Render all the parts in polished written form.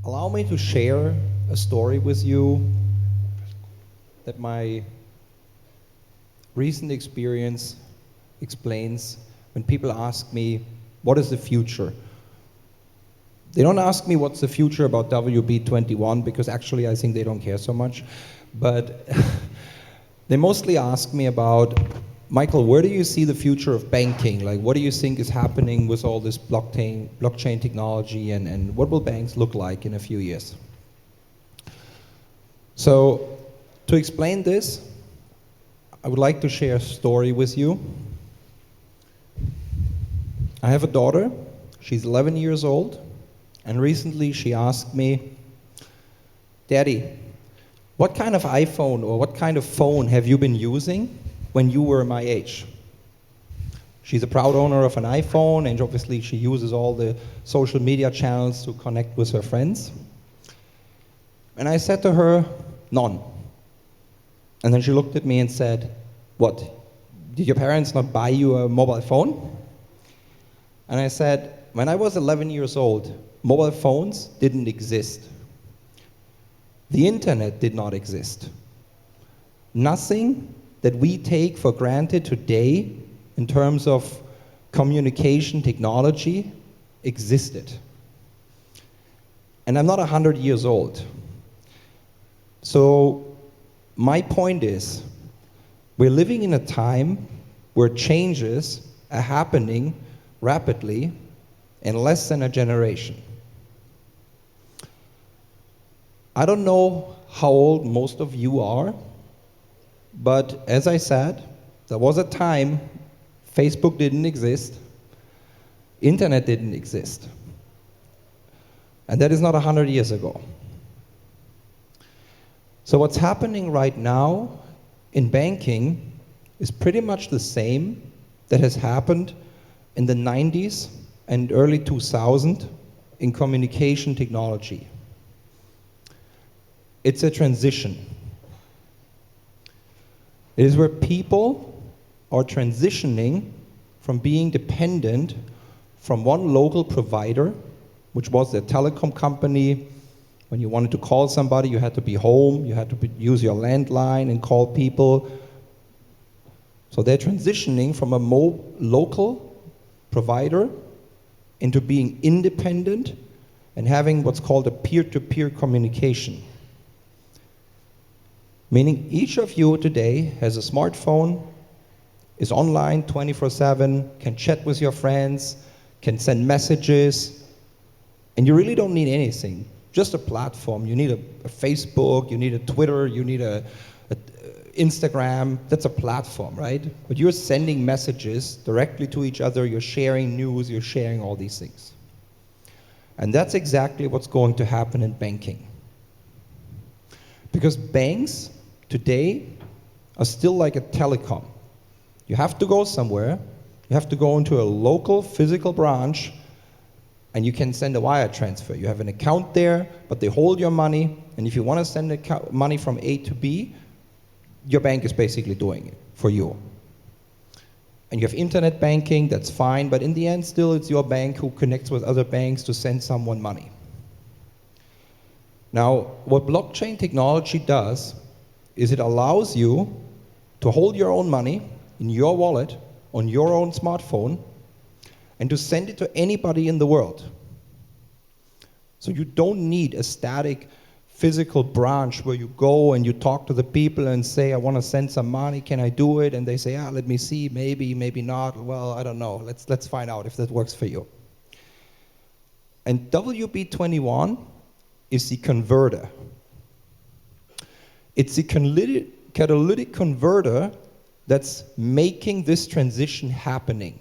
Allow me to share a story with you that my recent experience explains when people ask me, what is the future? They don't ask me what's the future about WB21 because actually I think they don't care so much. But they mostly ask me about, Michael, where do you see the future of banking? Like, what do you think is happening with all this blockchain technology, and what will banks look like in a few years? So, to explain this, I would like to share a story with you. I have a daughter, she's 11 years old, and recently she asked me, Daddy, what kind of iPhone or what kind of phone have you been using when you were my age? She's a proud owner of an iPhone, and obviously she uses all the social media channels to connect with her friends. And I said to her, none. And then she looked at me and said, what? Did your parents not buy you a mobile phone? And I said, when I was 11 years old, mobile phones didn't exist. The internet did not exist. Nothing that we take for granted today in terms of communication technology existed. And I'm not 100 years old. So my point is, we're living in a time where changes are happening rapidly in less than a generation. I don't know how old most of you are, but as I said, there was a time Facebook didn't exist, internet didn't exist, and that is not 100 years ago. So what's happening right now in banking is pretty much the same that has happened in the 90s and early 2000s in communication technology. It's a transition. It is where people are transitioning from being dependent from one local provider, which was their telecom company. When you wanted to call somebody, you had to be home, you had to use your landline and call people. So they're transitioning from a local provider into being independent and having what's called a peer-to-peer communication. Meaning each of you today has a smartphone, is online 24/7, can chat with your friends, can send messages, and you really don't need anything, just a platform. You need a Facebook, you need a Twitter, you need a Instagram. That's a platform, right? But you're sending messages directly to each other, you're sharing news, you're sharing all these things. And that's exactly what's going to happen in banking. Because banks today are still like a telecom. You have to go somewhere, you have to go into a local physical branch, and you can send a wire transfer. You have an account there, but they hold your money, and if you want to send money from A to B, your bank is basically doing it for you. And you have internet banking, that's fine, but in the end still it's your bank who connects with other banks to send someone money. Now, what blockchain technology does is it allows you to hold your own money in your wallet on your own smartphone and to send it to anybody in the world. So you don't need a static physical branch where you go and you talk to the people and say, I want to send some money, can I do it? And they say, yeah, let me see, maybe, maybe not. Well, I don't know. Let's find out if that works for you. And WB21 is the converter. It's the catalytic converter that's making this transition happening.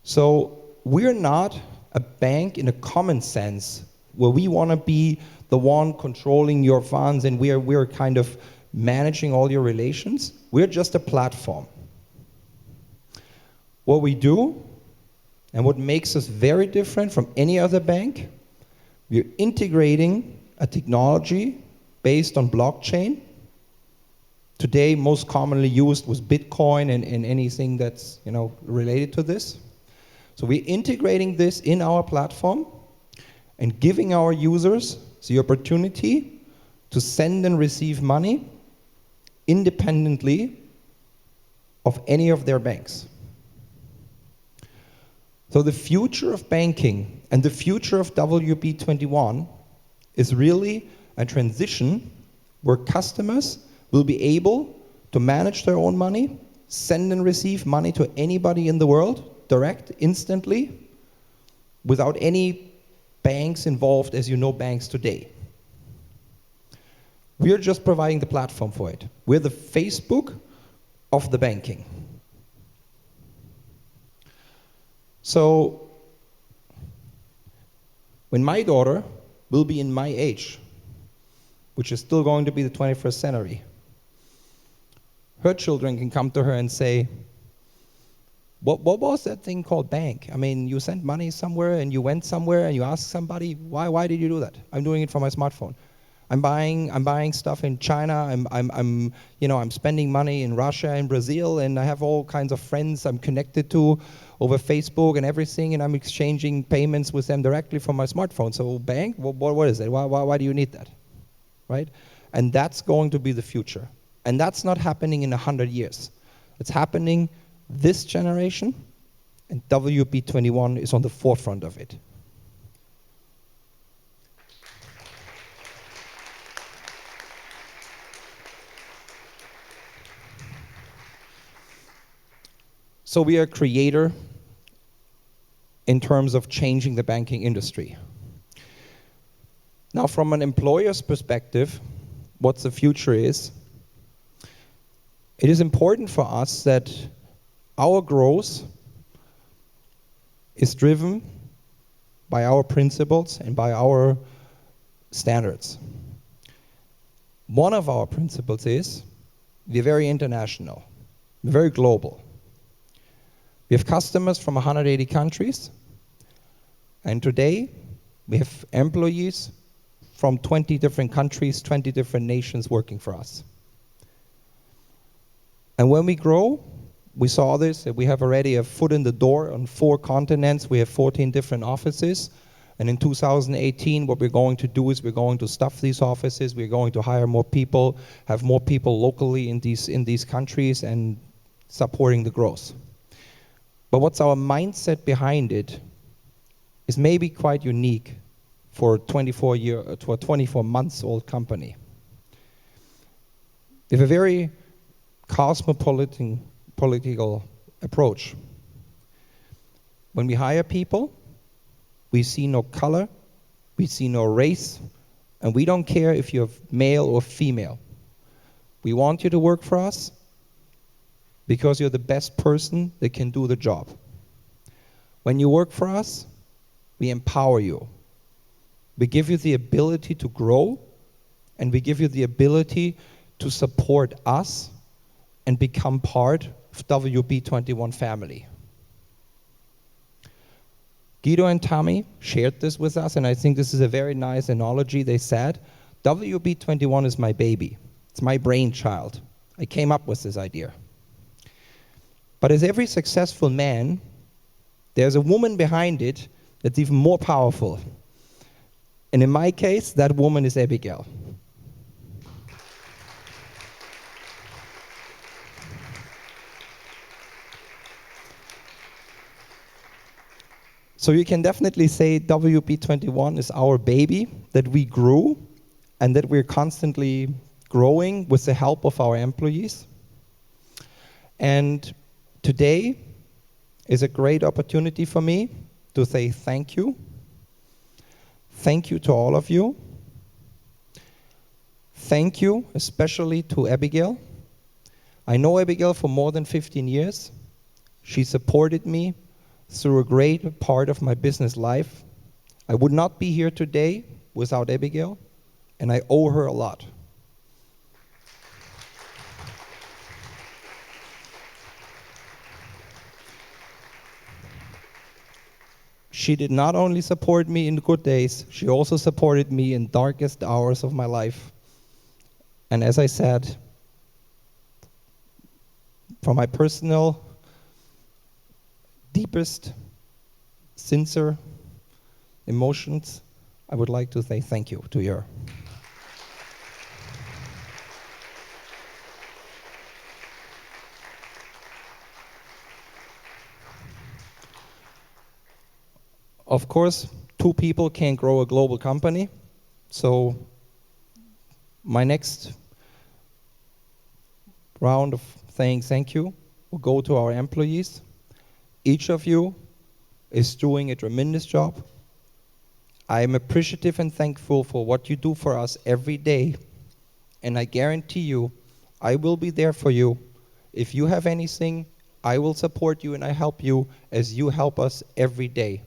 So we're not a bank in a common sense where we want to be the one controlling your funds and we're kind of managing all your relations. We're just a platform. What we do and what makes us very different from any other bank, we're integrating a technology based on blockchain. Today, most commonly used was Bitcoin and anything that's related to this. So we're integrating this in our platform, and giving our users the opportunity to send and receive money independently of any of their banks. So the future of banking and the future of WB21 is really a transition where customers will be able to manage their own money, send and receive money to anybody in the world, direct, instantly, without any banks involved as you know banks today. We're just providing the platform for it. We're the Facebook of the banking. So, when my daughter will be in my age, which is still going to be the 21st century, her children can come to her and say, what was that thing called bank? I mean, you sent money somewhere and you went somewhere and you asked somebody, why did you do that? I'm doing it for my smartphone. I'm buying stuff in China. I'm spending money in Russia and Brazil, and I have all kinds of friends I'm connected to over Facebook and everything, and I'm exchanging payments with them directly from my smartphone. So bank, what is it? Why do you need that, right? And that's going to be the future. And that's not happening in 100 years. It's happening this generation, and WB21 is on the forefront of it. So we are a creator in terms of changing the banking industry. Now, from an employer's perspective, what the future is, it is important for us that our growth is driven by our principles and by our standards. One of our principles is we're very international, we're very global. We have customers from 180 countries, and today we have employees from 20 different countries, 20 different nations working for us. And when we grow, we saw this, that we have already a foot in the door on 4 continents. We have 14 different offices. And in 2018, what we're going to do is we're going to stuff these offices. We're going to hire more people, have more people locally in these countries, and supporting the growth. But what's our mindset behind it is maybe quite unique for a 24 months old company. We have a very cosmopolitan political approach. When we hire people, we see no color, we see no race, and we don't care if you're male or female. We want you to work for us because you're the best person that can do the job. When you work for us, we empower you. We give you the ability to grow, and we give you the ability to support us and become part of WB21 family. Guido and Tommy shared this with us, and I think this is a very nice analogy. They said, WB21 is my baby. It's my brainchild. I came up with this idea. But as every successful man, there's a woman behind it that's even more powerful. And in my case, that woman is Abigail. So you can definitely say WB21 is our baby that we grew and that we're constantly growing with the help of our employees. And today is a great opportunity for me to say thank you. Thank you to all of you. Thank you especially to Abigail. I know Abigail for more than 15 years. She supported me through a great part of my business life. I would not be here today without Abigail, and I owe her a lot. She did not only support me in good days, she also supported me in darkest hours of my life. And as I said, from my personal, deepest, sincere emotions, I would like to say thank you to you. Of course, two people can't grow a global company, so my next round of saying thank you will go to our employees. Each of you is doing a tremendous job. I am appreciative and thankful for what you do for us every day, and I guarantee you, I will be there for you. If you have anything, I will support you and I help you as you help us every day.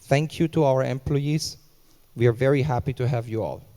Thank you to our employees. We are very happy to have you all.